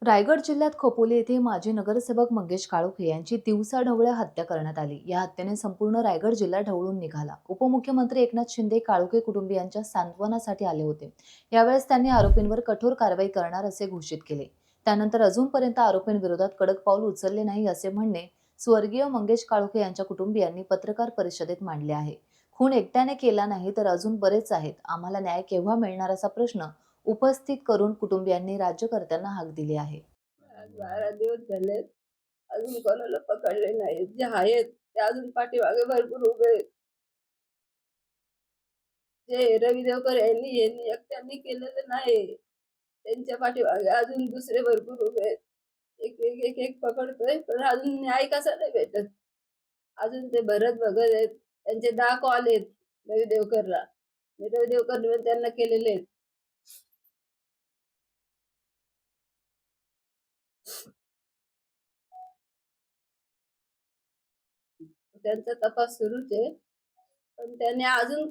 रायगड जिल्ह्यात खोपोली येथे माजी नगरसेवक मंगेश काळोखे यांची दिवसाढवळ्या हत्या करण्यात आली. या हत्येने संपूर्ण रायगड जिल्हा ढवळून निघाला. उपमुख्यमंत्री एकनाथ शिंदे काळोखे कुटुंबियांच्या सांत्वनासाठी आले होते. यावेळेस त्यांनी आरोपींवर कठोर कारवाई करणार असे घोषित केले. त्यानंतर अजूनपर्यंत आरोपींविरोधात कडक पाऊल उचलले नाही असे म्हणणे स्वर्गीय मंगेश काळोखे यांच्या कुटुंबियांनी पत्रकार परिषदेत मांडले आहे. खून एकट्याने केला नाही तर अजून बरेच आहेत. आम्हाला न्याय केव्हा मिळणार असा प्रश्न उपस्थित करून कुटुंबियांनी राज्यकर्त्यांना हाक दिली आहे. आज 12 दिवस झालेत. अजून कोणाला पकडले नाहीत. जे आहेत ते अजून पाठीमागे भरपूर उभे आहेत. जे रवी देवकर यांनी यांनी एकट्याने केलेलं नाही. त्यांच्या पाठीमागे अजून दुसरे भरपूर उभे आहेत. एक पकडतोय, पण अजून न्याय कसा नाही भेटत. अजून ते भरत भगत आहेत. त्यांचे 10 कॉल आहेत रवी देवकरला. रवी देवकरने त्यांना केलेले आहेत. त्यांचा तपास सुरूच आहे. पण त्यांनी अजून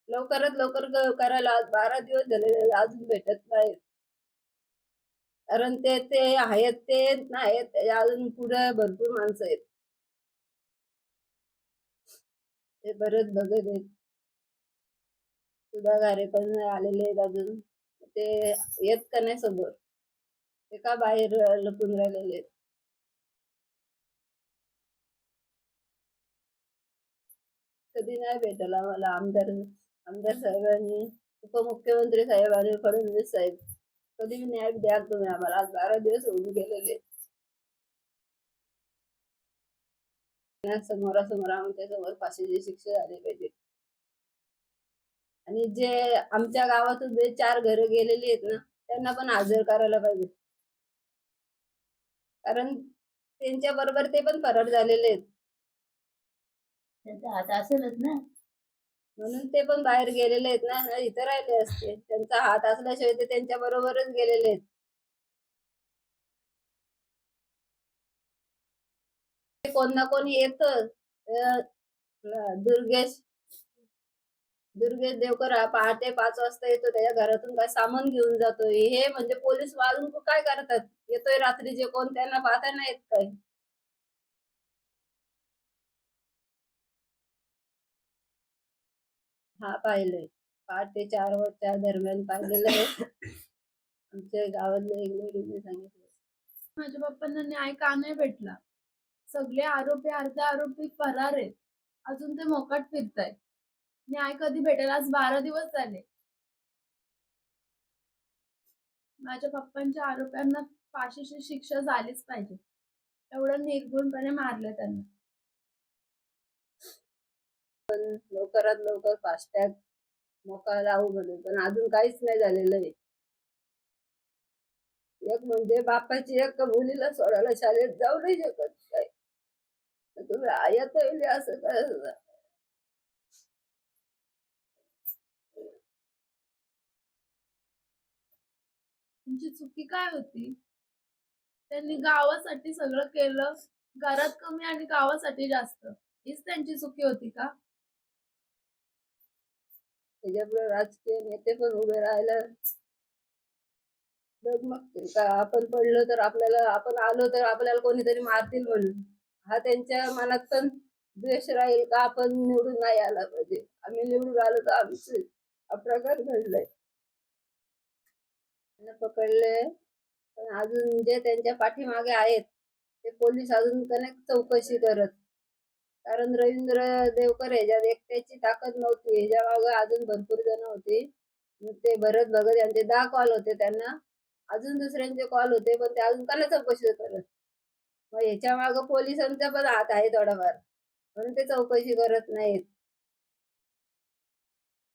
लवकरात लवकर करायला आज 12 दिवस झालेले अजून भेटत नाहीत. कारण ते ते आहेत ते नाहीत त्याच्या अजून पुढे भरपूर माणसं आहेत. ते बरेच बघत आहेत. सुधा घारे पण आलेले आहेत अजून. ते येत का नाही समोर? ते का बाहेर लपून राहिलेले आहेत? कधी नाही भेटला आम्हाला आमदार आमदार साहेबांनी, उपमुख्यमंत्री साहेब आणि फडणवीस साहेब. कधी न्याय द्याल तुम्ही आम्हाला. आज 12 दिवस होऊन गेलेले. समोरासमोर आमच्या समोर फाशीची शिक्षा झाली पाहिजे. आणि जे आमच्या गावातून जे 4 घरं गेलेली आहेत ना, त्यांना पण हजर करायला पाहिजे. कारण त्यांच्या बरोबर ते पण फरार झालेले आहेत. त्यांचा हात असेलच ना. म्हणून ते पण बाहेर गेलेले आहेत ना, नाही इथं राहिले असते. त्यांचा हात असल्याशिवाय ते त्यांच्या बरोबरच गेलेले आहेत. ते कोण ना कोण येतं. दुर्गेश दुर्गेश देवकर हा पहाटे 5 वाजता येतो. त्याच्या घरातून काय सामान घेऊन जातोय. हे म्हणजे पोलीस वाजून काय करतात? येतोय रात्रीचे कोण त्यांना पाहता नाही येत काय? हा पाहिलंय. पहाटे 4 दरम्यान पाहिलेलं आहे. आमच्या गावातल्या एक लेडीजने सांगितलं. माझ्या पप्पांना न्याय का नाही भेटला? सगळे आरोपी अर्धे आरोपी फरार आहेत. अजून ते मोकाट फिरतायत. न्याय कधी भेटेल? आज 12 दिवस झाले. माझ्या पप्पांच्या आरोप्यांना फाशीची शिक्षा झालीच पाहिजे. एवढं निर्घृणपणे मारलं त्यांना. लवकरात लवकर फास्टॅग मोका लावू म्हणून, पण अजून काहीच नाही झालेलं आहे. एक म्हणजे बापाची एक मुलीला सोडायला शाळेत जाऊ नाही शकत काय? तुम्ही आयत येईल असं काय? त्यांची चुकी काय होती? त्यांनी गावासाठी सगळं केलं. घरात कमी आणि गावासाठी जास्त. हीच त्यांची चुकी होती का? त्याच्यापुढे राजकीय नेते पण उभे राहायला डगमगतील का? आपण पडलो तर आपल्याला, आपण आलो तर आपल्याला कोणीतरी मारतील म्हणून. हा त्यांच्या मनात पण द्वेष राहील का आपण निवडून नाही आला पाहिजे. आम्ही निवडून आलो तर आमचे हा प्रकार घडलाय. त्यांना पकडले, पण अजून जे त्यांच्या पाठीमागे आहेत ते पोलीस अजून कनेक्ट चौकशी करत. कारण रवींद्र देवकर ह्याच्यात एकट्याची ताकद नव्हती. ह्याच्या मागे अजून भरपूर जण होती. मग ते भरत भगत यांचे 10 कॉल होते त्यांना. अजून दुसऱ्यांचे कॉल होते, पण ते अजून का चौकशी करत. मग ह्याच्या मागे पोलिसांचा पण हात आहे थोडाफार, म्हणून ते चौकशी करत नाहीत.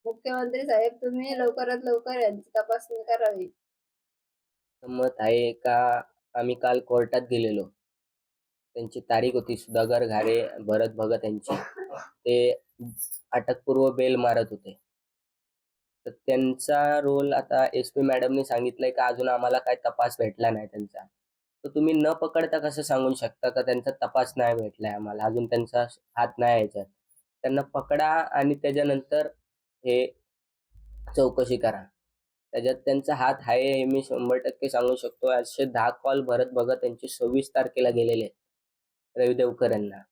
मुख्यमंत्री साहेब, तुम्ही लवकरात लवकर यांची तपासणी करावी. मत आहे का? आम्ही काल कोर्टात गेलेलो. त्यांची तारीख होती. सुधाकर घारे, भरत भगत यांची. ते अटकपूर्व बेल मारत होते. तर त्यांचा रोल आता SP मॅडमने सांगितलंय का अजून आम्हाला काय तपास भेटला नाही त्यांचा. तर तुम्ही न पकडता कसं सांगू शकता का त्यांचा तपास नाही भेटलाय आम्हाला, अजून त्यांचा हात नाही याच्यात. त्यांना पकडा आणि त्याच्यानंतर हे चौकशी करा. त्याच्यात त्यांचा हात आहे हे मी 100% सांगू शकतो. असे 10 कॉल भरत भगत यांचे 26 तारखेला गेलेले आहेत रवी देवकर यांना.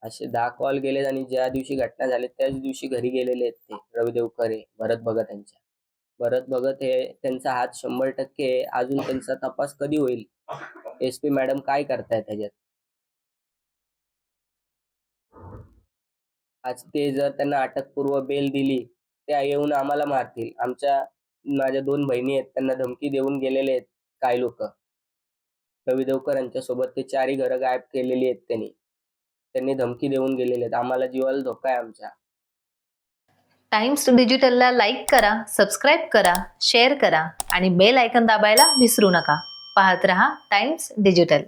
असे 10 कॉल गेलेत आणि ज्या दिवशी घटना झाली त्याच दिवशी घरी गेलेले आहेत ते रवी देवकर हे भरत भगत यांच्या. भरत भगत हे त्यांचा हात 100% आहे. अजून त्यांचा तपास कधी होईल? SP मॅडम काय करतायत ह्याच्यात? आज ते जर त्यांना अटकपूर्व बेल दिली, त्या येऊन आम्हाला मारतील. माझ्या 2 बहिणी आहेत, त्यांना धमकी देऊन गेलेले आहेत काही लोक. रवी देवकर यांच्यासोबत ते 4ही घरं गायब केलेली आहेत त्यांनी. त्यांनी धमकी देऊन गेलेले आहेत. आम्हाला जीवाला धोका आहे आमच्या. टाइम्स डिजिटलला लाईक करा, सबस्क्राईब करा, शेअर करा आणि बेल आयकॉन दाबायला विसरू नका. पाहत रहा टाइम्स डिजिटल.